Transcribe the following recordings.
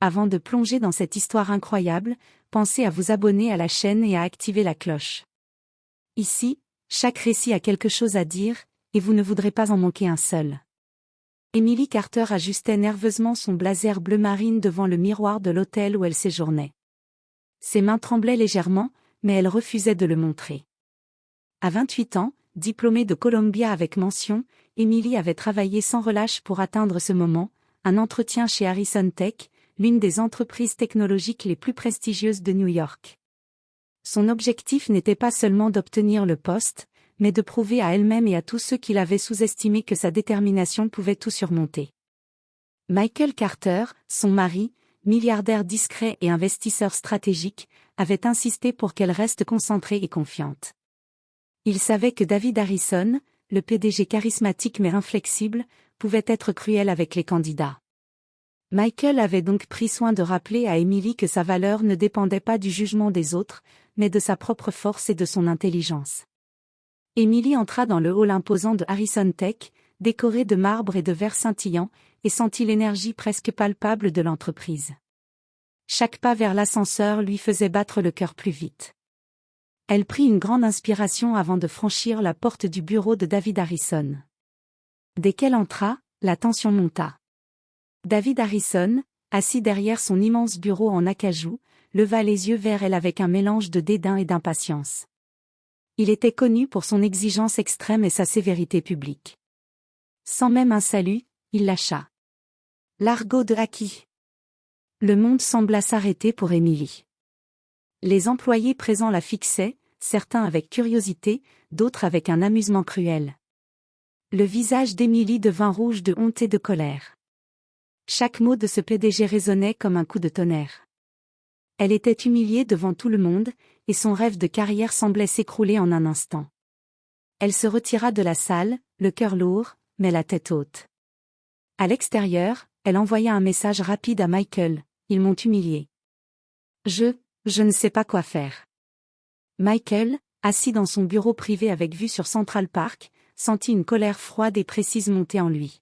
Avant de plonger dans cette histoire incroyable, pensez à vous abonner à la chaîne et à activer la cloche. Ici, chaque récit a quelque chose à dire, et vous ne voudrez pas en manquer un seul. Emily Carter ajustait nerveusement son blazer bleu marine devant le miroir de l'hôtel où elle séjournait. Ses mains tremblaient légèrement, mais elle refusait de le montrer. À 28 ans, diplômée de Columbia avec mention, Emily avait travaillé sans relâche pour atteindre ce moment, un entretien chez Harrison Tech, l'une des entreprises technologiques les plus prestigieuses de New York. Son objectif n'était pas seulement d'obtenir le poste, mais de prouver à elle-même et à tous ceux qui l'avaient sous-estimé que sa détermination pouvait tout surmonter. Michael Carter, son mari, milliardaire discret et investisseur stratégique, avait insisté pour qu'elle reste concentrée et confiante. Il savait que David Harrison, le PDG charismatique mais inflexible, pouvait être cruel avec les candidats. Michael avait donc pris soin de rappeler à Emily que sa valeur ne dépendait pas du jugement des autres, mais de sa propre force et de son intelligence. Emily entra dans le hall imposant de Harrison Tech, décoré de marbre et de verre scintillant, et sentit l'énergie presque palpable de l'entreprise. Chaque pas vers l'ascenseur lui faisait battre le cœur plus vite. Elle prit une grande inspiration avant de franchir la porte du bureau de David Harrison. Dès qu'elle entra, la tension monta. David Harrison, assis derrière son immense bureau en acajou, leva les yeux vers elle avec un mélange de dédain et d'impatience. Il était connu pour son exigence extrême et sa sévérité publique. Sans même un salut, il lâcha. L'argot de Haki. Le monde sembla s'arrêter pour Emily. Les employés présents la fixaient, certains avec curiosité, d'autres avec un amusement cruel. Le visage d'Emily devint rouge de honte et de colère. Chaque mot de ce PDG résonnait comme un coup de tonnerre. Elle était humiliée devant tout le monde, et son rêve de carrière semblait s'écrouler en un instant. Elle se retira de la salle, le cœur lourd, mais la tête haute. À l'extérieur, elle envoya un message rapide à Michael, « Ils m'ont humiliée. Je ne sais pas quoi faire. » Michael, assis dans son bureau privé avec vue sur Central Park, sentit une colère froide et précise monter en lui.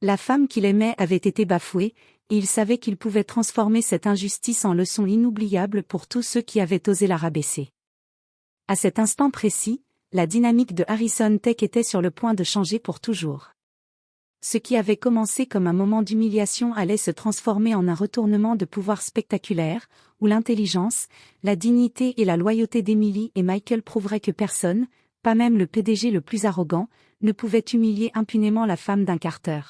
La femme qu'il aimait avait été bafouée, et il savait qu'il pouvait transformer cette injustice en leçon inoubliable pour tous ceux qui avaient osé la rabaisser. À cet instant précis, la dynamique de Harrison Tech était sur le point de changer pour toujours. Ce qui avait commencé comme un moment d'humiliation allait se transformer en un retournement de pouvoir spectaculaire, où l'intelligence, la dignité et la loyauté d'Emily et Michael prouveraient que personne, pas même le PDG le plus arrogant, ne pouvait humilier impunément la femme d'un Carter.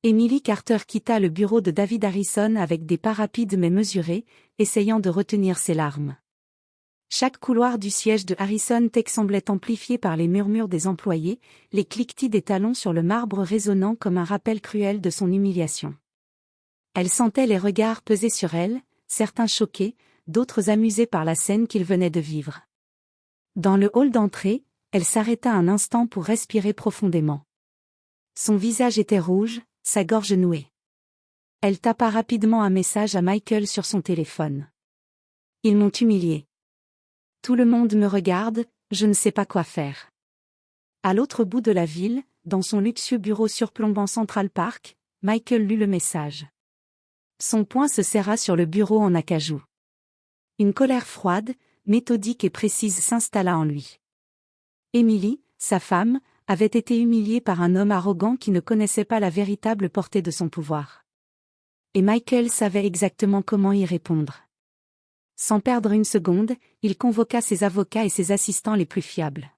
Emily Carter quitta le bureau de David Harrison avec des pas rapides mais mesurés, essayant de retenir ses larmes. Chaque couloir du siège de Harrison Tech semblait amplifié par les murmures des employés, les cliquetis des talons sur le marbre résonnant comme un rappel cruel de son humiliation. Elle sentait les regards peser sur elle, certains choqués, d'autres amusés par la scène qu'ils venaient de vivre. Dans le hall d'entrée, elle s'arrêta un instant pour respirer profondément. Son visage était rouge, sa gorge nouée. Elle tapa rapidement un message à Michael sur son téléphone. « Ils m'ont humiliée. Tout le monde me regarde, je ne sais pas quoi faire. » À l'autre bout de la ville, dans son luxueux bureau surplombant Central Park, Michael lut le message. Son poing se serra sur le bureau en acajou. Une colère froide, méthodique et précise s'installa en lui. Emily, sa femme, avait été humiliée par un homme arrogant qui ne connaissait pas la véritable portée de son pouvoir. Et Michael savait exactement comment y répondre. Sans perdre une seconde, il convoqua ses avocats et ses assistants les plus fiables.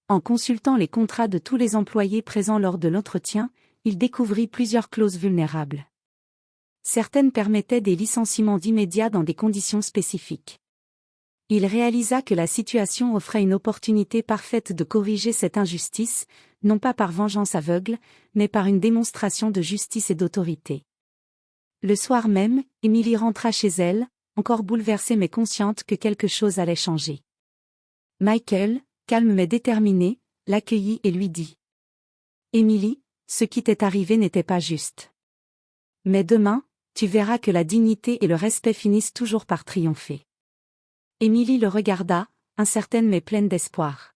En consultant les contrats de tous les employés présents lors de l'entretien, il découvrit plusieurs clauses vulnérables. Certaines permettaient des licenciements immédiats dans des conditions spécifiques. Il réalisa que la situation offrait une opportunité parfaite de corriger cette injustice, non pas par vengeance aveugle, mais par une démonstration de justice et d'autorité. Le soir même, Emily rentra chez elle, encore bouleversée mais consciente que quelque chose allait changer. Michael, calme mais déterminé, l'accueillit et lui dit : « Emily, ce qui t'est arrivé n'était pas juste. Mais demain, tu verras que la dignité et le respect finissent toujours par triompher. » Emily le regarda, incertaine mais pleine d'espoir.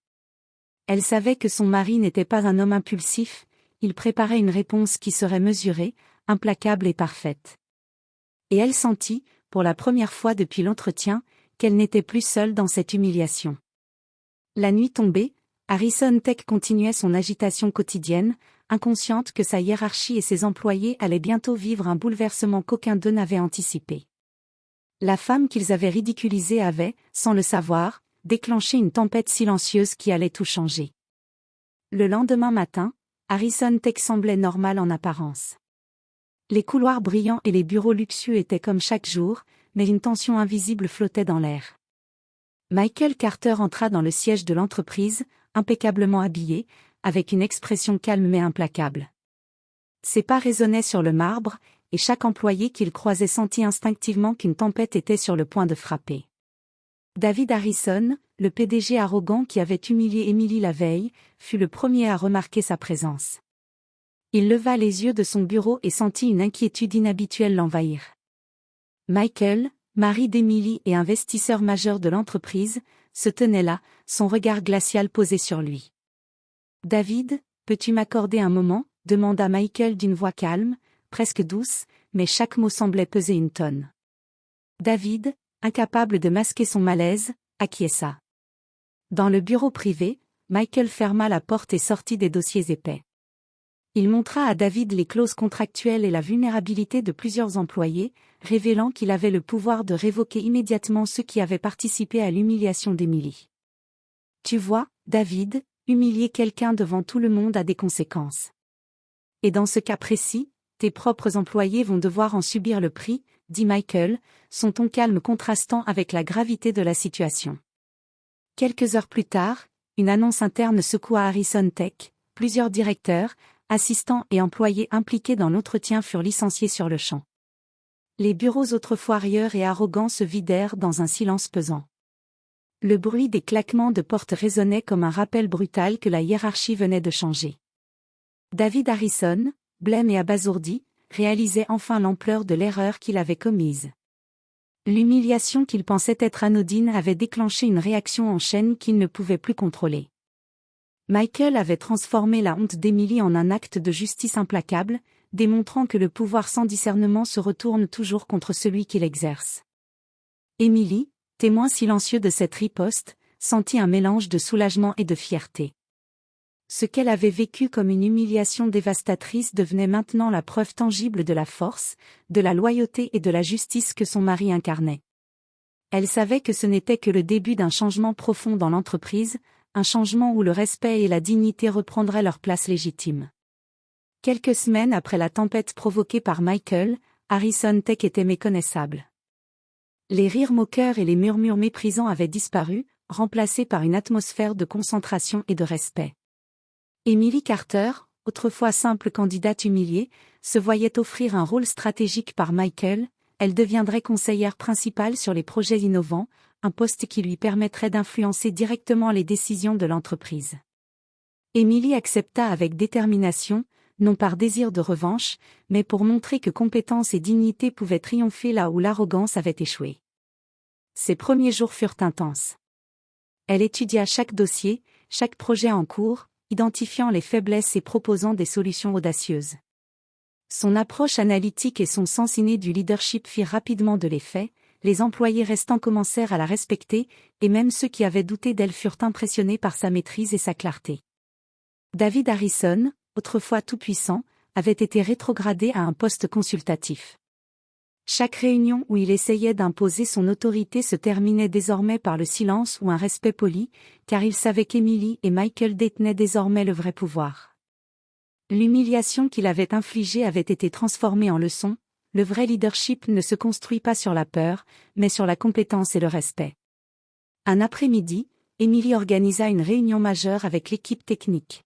Elle savait que son mari n'était pas un homme impulsif, il préparait une réponse qui serait mesurée, implacable et parfaite. Et elle sentit, pour la première fois depuis l'entretien, qu'elle n'était plus seule dans cette humiliation. La nuit tombée, Harrison Tech continuait son agitation quotidienne, inconsciente que sa hiérarchie et ses employés allaient bientôt vivre un bouleversement qu'aucun d'eux n'avait anticipé. La femme qu'ils avaient ridiculisée avait, sans le savoir, déclenché une tempête silencieuse qui allait tout changer. Le lendemain matin, Harrison Tech semblait normal en apparence. Les couloirs brillants et les bureaux luxueux étaient comme chaque jour, mais une tension invisible flottait dans l'air. Michael Carter entra dans le siège de l'entreprise, impeccablement habillé, avec une expression calme mais implacable. Ses pas résonnaient sur le marbre, et chaque employé qu'il croisait sentit instinctivement qu'une tempête était sur le point de frapper. David Harrison, le PDG arrogant qui avait humilié Emily la veille, fut le premier à remarquer sa présence. Il leva les yeux de son bureau et sentit une inquiétude inhabituelle l'envahir. Michael, mari d'Emily et investisseur majeur de l'entreprise, se tenait là, son regard glacial posé sur lui. « David, peux-tu m'accorder un moment ?» demanda Michael d'une voix calme, presque douce, mais chaque mot semblait peser une tonne. David, incapable de masquer son malaise, acquiesça. Dans le bureau privé, Michael ferma la porte et sortit des dossiers épais. Il montra à David les clauses contractuelles et la vulnérabilité de plusieurs employés, révélant qu'il avait le pouvoir de révoquer immédiatement ceux qui avaient participé à l'humiliation d'Emily. « Tu vois, David, humilier quelqu'un devant tout le monde a des conséquences. Et dans ce cas précis, tes propres employés vont devoir en subir le prix, » dit Michael, son ton calme contrastant avec la gravité de la situation. Quelques heures plus tard, une annonce interne secoua Harrison Tech, plusieurs directeurs, assistants et employés impliqués dans l'entretien furent licenciés sur le champ. Les bureaux autrefois rieurs et arrogants se vidèrent dans un silence pesant. Le bruit des claquements de portes résonnait comme un rappel brutal que la hiérarchie venait de changer. David Harrison, blême et abasourdi, réalisait enfin l'ampleur de l'erreur qu'il avait commise. L'humiliation qu'il pensait être anodine avait déclenché une réaction en chaîne qu'il ne pouvait plus contrôler. Michael avait transformé la honte d'Emily en un acte de justice implacable, démontrant que le pouvoir sans discernement se retourne toujours contre celui qui l'exerce. Emily, témoin silencieux de cette riposte, sentit un mélange de soulagement et de fierté. Ce qu'elle avait vécu comme une humiliation dévastatrice devenait maintenant la preuve tangible de la force, de la loyauté et de la justice que son mari incarnait. Elle savait que ce n'était que le début d'un changement profond dans l'entreprise, un changement où le respect et la dignité reprendraient leur place légitime. Quelques semaines après la tempête provoquée par Michael, Harrison Tech était méconnaissable. Les rires moqueurs et les murmures méprisants avaient disparu, remplacés par une atmosphère de concentration et de respect. Emily Carter, autrefois simple candidate humiliée, se voyait offrir un rôle stratégique par Michael, elle deviendrait conseillère principale sur les projets innovants, un poste qui lui permettrait d'influencer directement les décisions de l'entreprise. Emily accepta avec détermination, non par désir de revanche, mais pour montrer que compétence et dignité pouvaient triompher là où l'arrogance avait échoué. Ses premiers jours furent intenses. Elle étudia chaque dossier, chaque projet en cours, identifiant les faiblesses et proposant des solutions audacieuses. Son approche analytique et son sens inné du leadership firent rapidement de l'effet, les employés restants commencèrent à la respecter, et même ceux qui avaient douté d'elle furent impressionnés par sa maîtrise et sa clarté. David Harrison, autrefois tout-puissant, avait été rétrogradé à un poste consultatif. Chaque réunion où il essayait d'imposer son autorité se terminait désormais par le silence ou un respect poli, car il savait qu'Emily et Michael détenaient désormais le vrai pouvoir. L'humiliation qu'il avait infligée avait été transformée en leçon. Le vrai leadership ne se construit pas sur la peur, mais sur la compétence et le respect. Un après-midi, Emily organisa une réunion majeure avec l'équipe technique.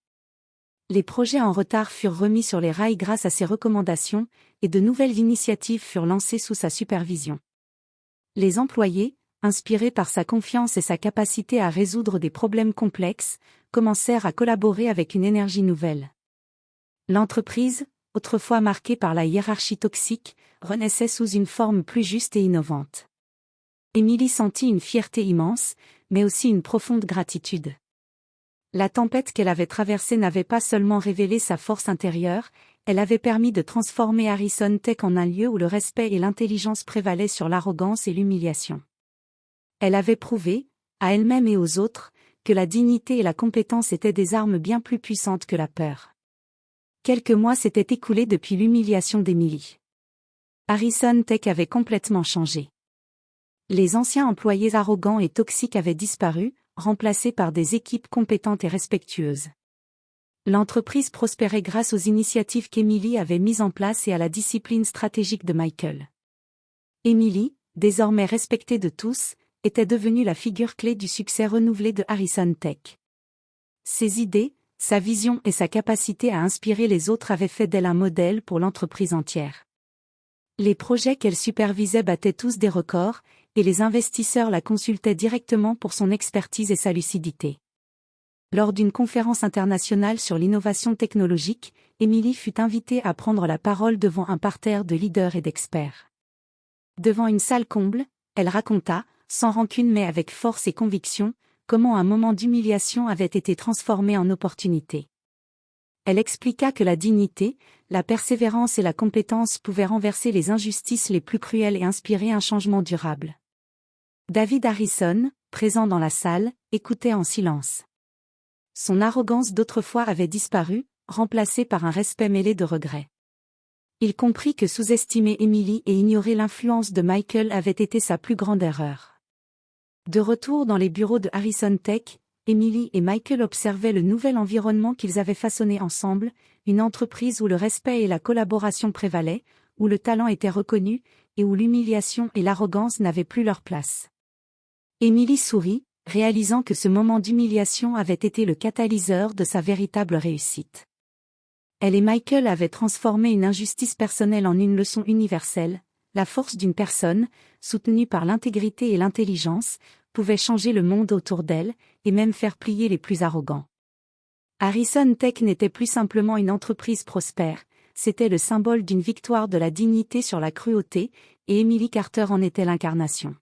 Les projets en retard furent remis sur les rails grâce à ses recommandations, et de nouvelles initiatives furent lancées sous sa supervision. Les employés, inspirés par sa confiance et sa capacité à résoudre des problèmes complexes, commencèrent à collaborer avec une énergie nouvelle. L'entreprise, autrefois marquée par la hiérarchie toxique, renaissait sous une forme plus juste et innovante. Emily sentit une fierté immense, mais aussi une profonde gratitude. La tempête qu'elle avait traversée n'avait pas seulement révélé sa force intérieure, elle avait permis de transformer Harrison Tech en un lieu où le respect et l'intelligence prévalaient sur l'arrogance et l'humiliation. Elle avait prouvé, à elle-même et aux autres, que la dignité et la compétence étaient des armes bien plus puissantes que la peur. Quelques mois s'étaient écoulés depuis l'humiliation d'Emily. Harrison Tech avait complètement changé. Les anciens employés arrogants et toxiques avaient disparu, remplacés par des équipes compétentes et respectueuses. L'entreprise prospérait grâce aux initiatives qu'Emily avait mises en place et à la discipline stratégique de Michael. Emily, désormais respectée de tous, était devenue la figure clé du succès renouvelé de Harrison Tech. Ses idées, sa vision et sa capacité à inspirer les autres avaient fait d'elle un modèle pour l'entreprise entière. Les projets qu'elle supervisait battaient tous des records, et les investisseurs la consultaient directement pour son expertise et sa lucidité. Lors d'une conférence internationale sur l'innovation technologique, Emily fut invitée à prendre la parole devant un parterre de leaders et d'experts. Devant une salle comble, elle raconta, sans rancune mais avec force et conviction, comment un moment d'humiliation avait été transformé en opportunité. Elle expliqua que la dignité, la persévérance et la compétence pouvaient renverser les injustices les plus cruelles et inspirer un changement durable. David Harrison, présent dans la salle, écoutait en silence. Son arrogance d'autrefois avait disparu, remplacée par un respect mêlé de regret. Il comprit que sous-estimer Emily et ignorer l'influence de Michael avait été sa plus grande erreur. De retour dans les bureaux de Harrison Tech, Emily et Michael observaient le nouvel environnement qu'ils avaient façonné ensemble, une entreprise où le respect et la collaboration prévalaient, où le talent était reconnu, et où l'humiliation et l'arrogance n'avaient plus leur place. Emily sourit, réalisant que ce moment d'humiliation avait été le catalyseur de sa véritable réussite. Elle et Michael avaient transformé une injustice personnelle en une leçon universelle. La force d'une personne, soutenue par l'intégrité et l'intelligence, pouvait changer le monde autour d'elle, et même faire plier les plus arrogants. Harrison Tech n'était plus simplement une entreprise prospère, c'était le symbole d'une victoire de la dignité sur la cruauté, et Emily Carter en était l'incarnation.